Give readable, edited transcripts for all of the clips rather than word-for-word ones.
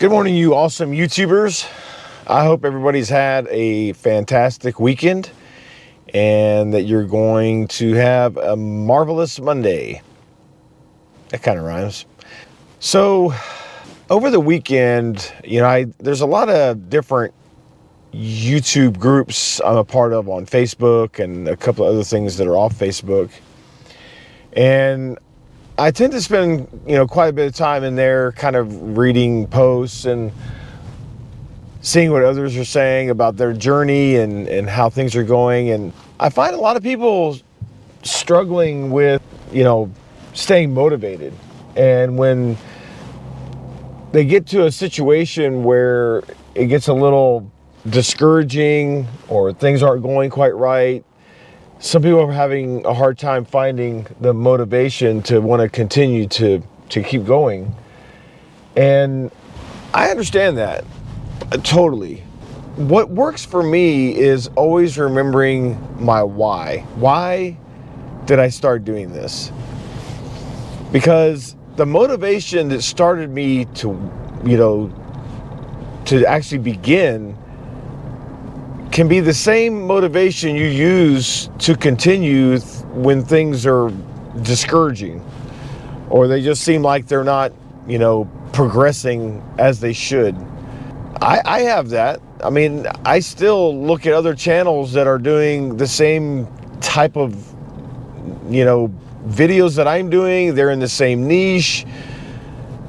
Good morning, you awesome YouTubers. I hope everybody's had a fantastic weekend and that you're going to have a marvelous Monday. That kind of rhymes. So over the weekend, there's a lot of different YouTube groups I'm a part of on Facebook and a couple of other things that are off Facebook. And I tend to spend, quite a bit of time in there kind of reading posts and seeing what others are saying about their journey and how things are going. And I find a lot of people struggling with, staying motivated. And when they get to a situation where it gets a little discouraging or things aren't going quite right, some people are having a hard time finding the motivation to want to continue to keep going. And I understand that totally. What works for me is always remembering my why. Why did I start doing this? Because the motivation that started me to actually begin can be the same motivation you use to continue when things are discouraging or they just seem like they're not, progressing as they should. I have that. I mean, I still look at other channels that are doing the same type of, videos that I'm doing. They're in the same niche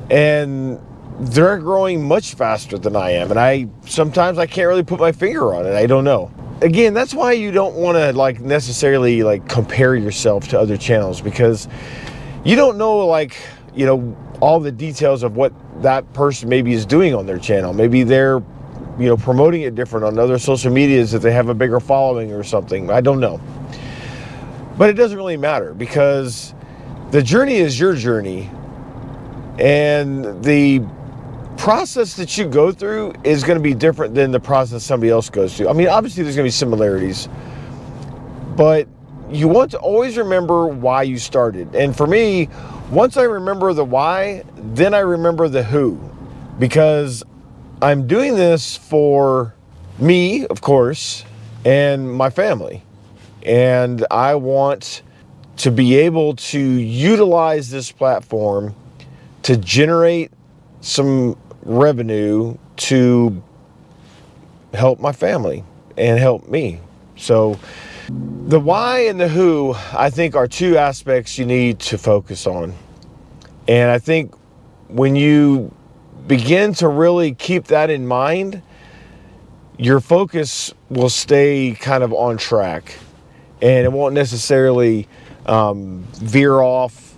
and they're growing much faster than I am. And sometimes I can't really put my finger on it. I don't know. Again, that's why you don't want to necessarily compare yourself to other channels, because you don't know all the details of what that person maybe is doing on their channel. Maybe they're, promoting it different on other social medias if they have a bigger following or something. I don't know. But it doesn't really matter, because the journey is your journey. And the process that you go through is going to be different than the process somebody else goes through. I mean, obviously there's going to be similarities, but you want to always remember why you started. And for me, once I remember the why, then I remember the who, because I'm doing this for me, of course, and my family. And I want to be able to utilize this platform to generate some revenue to help my family and help me. So the why and the who, I think, are two aspects you need to focus on. And I think when you begin to really keep that in mind, your focus will stay kind of on track and it won't necessarily veer off,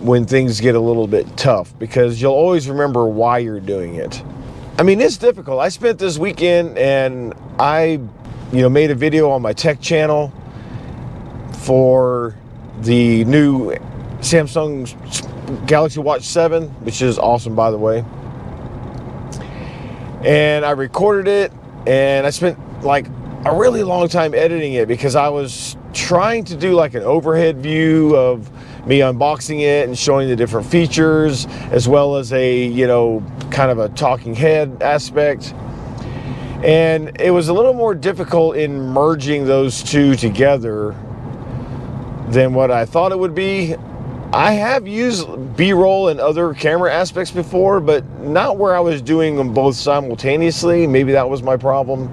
when things get a little bit tough, because you'll always remember why you're doing it. I mean, it's difficult. I spent this weekend and I, made a video on my tech channel for the new Samsung Galaxy Watch 7, which is awesome, by the way. And I recorded it and I spent a really long time editing it, because I was trying to do an overhead view of me unboxing it and showing the different features, as well as a, kind of a talking head aspect. And it was a little more difficult in merging those two together than what I thought it would be. I have used B-roll and other camera aspects before, but not where I was doing them both simultaneously. Maybe that was my problem.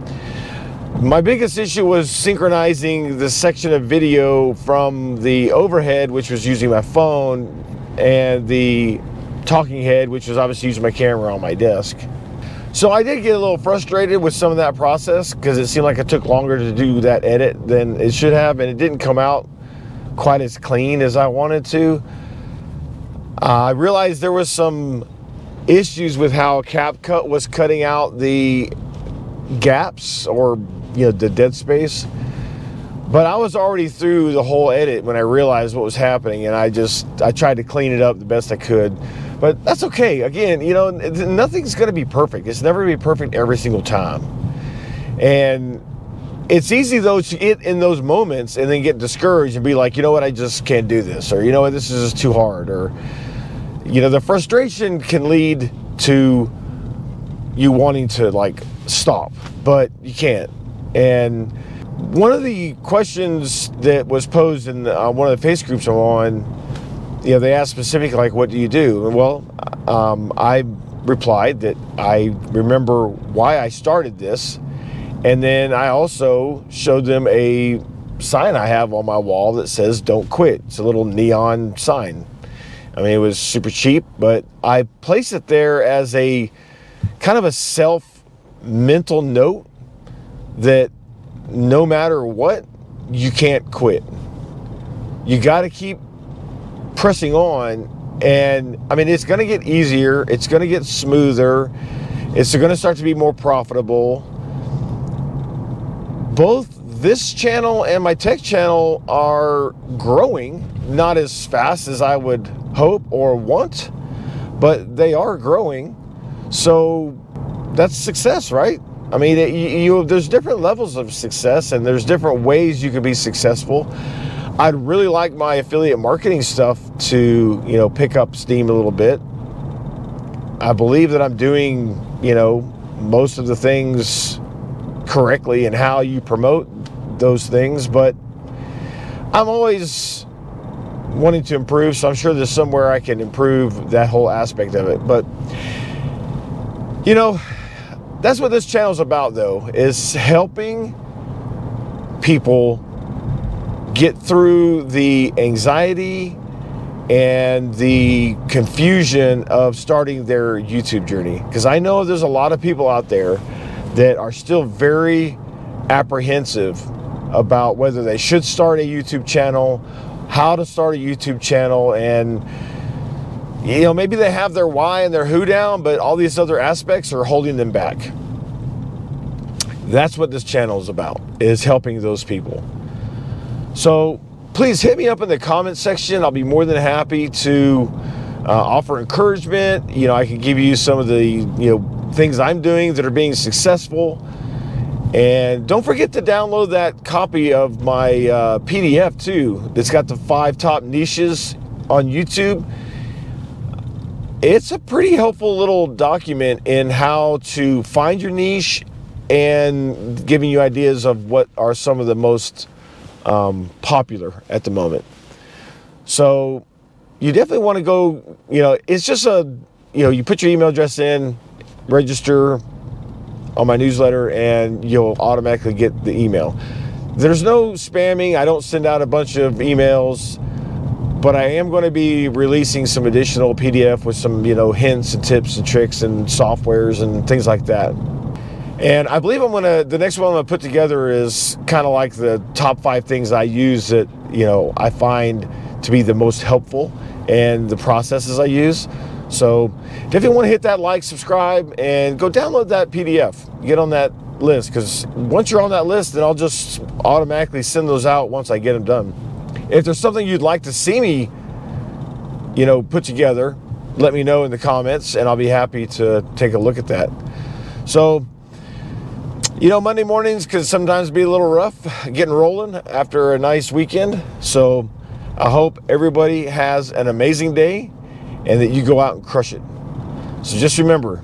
My biggest issue was synchronizing the section of video from the overhead, which was using my phone, and the talking head, which was obviously using my camera on my desk. So I did get a little frustrated with some of that process, because it seemed like it took longer to do that edit than it should have, and it didn't come out quite as clean as I wanted to. I realized there was some issues with how CapCut was cutting out the gaps, or the dead space, but I was already through the whole edit when I realized what was happening, and I tried to clean it up the best I could. But that's okay. Again, nothing's going to be perfect. It's never going to be perfect every single time. And it's easy, though, to get in those moments and then get discouraged and be like, you know what, I just can't do this. Or, you know what, this is just too hard. Or, the frustration can lead to you wanting to like stop, but you can't. And one of the questions that was posed in one of the face groups I'm on, they asked specifically, like, what do you do? And well, I replied that I remember why I started this, and then I also showed them a sign I have on my wall that says "Don't quit." It's a little neon sign. I mean, it was super cheap, but I placed it there as a kind of a mental note that no matter what, you can't quit. You got to keep pressing on. And I mean, it's going to get easier. It's going to get smoother. It's going to start to be more profitable. Both this channel and my tech channel are growing, not as fast as I would hope or want, but they are growing. So that's success, right? I mean, there's different levels of success, and there's different ways you can be successful. I'd really like my affiliate marketing stuff to, pick up steam a little bit. I believe that I'm doing, most of the things correctly and how you promote those things, but I'm always wanting to improve, so I'm sure there's somewhere I can improve that whole aspect of it. But that's what this channel's about, though, is helping people get through the anxiety and the confusion of starting their YouTube journey. Because I know there's a lot of people out there that are still very apprehensive about whether they should start a YouTube channel, how to start a YouTube channel, and maybe they have their why and their who down, but all these other aspects are holding them back. That's what this channel is about, is helping those people. So please hit me up in the comment section. I'll be more than happy to offer encouragement. I can give you some of the things I'm doing that are being successful. And don't forget to download that copy of my PDF too, that's got the 5 top niches on YouTube. It's a pretty helpful little document in how to find your niche and giving you ideas of what are some of the most popular at the moment. So you definitely want to go, it's just you put your email address in, register on my newsletter, and you'll automatically get the email. There's no spamming. I don't send out a bunch of emails, but I am going to be releasing some additional PDF with some, hints and tips and tricks and softwares and things like that. And I believe the next one I'm going to put together is kind of like the top 5 things I use that, I find to be the most helpful, and the processes I use. So definitely want to hit that like, subscribe, and go download that PDF. Get on that list, because once you're on that list, then I'll just automatically send those out once I get them done. If there's something you'd like to see me, put together, let me know in the comments, and I'll be happy to take a look at that. So, Monday mornings can sometimes be a little rough getting rolling after a nice weekend. So I hope everybody has an amazing day and that you go out and crush it. So just remember,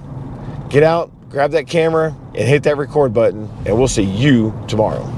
get out, grab that camera, and hit that record button, and we'll see you tomorrow.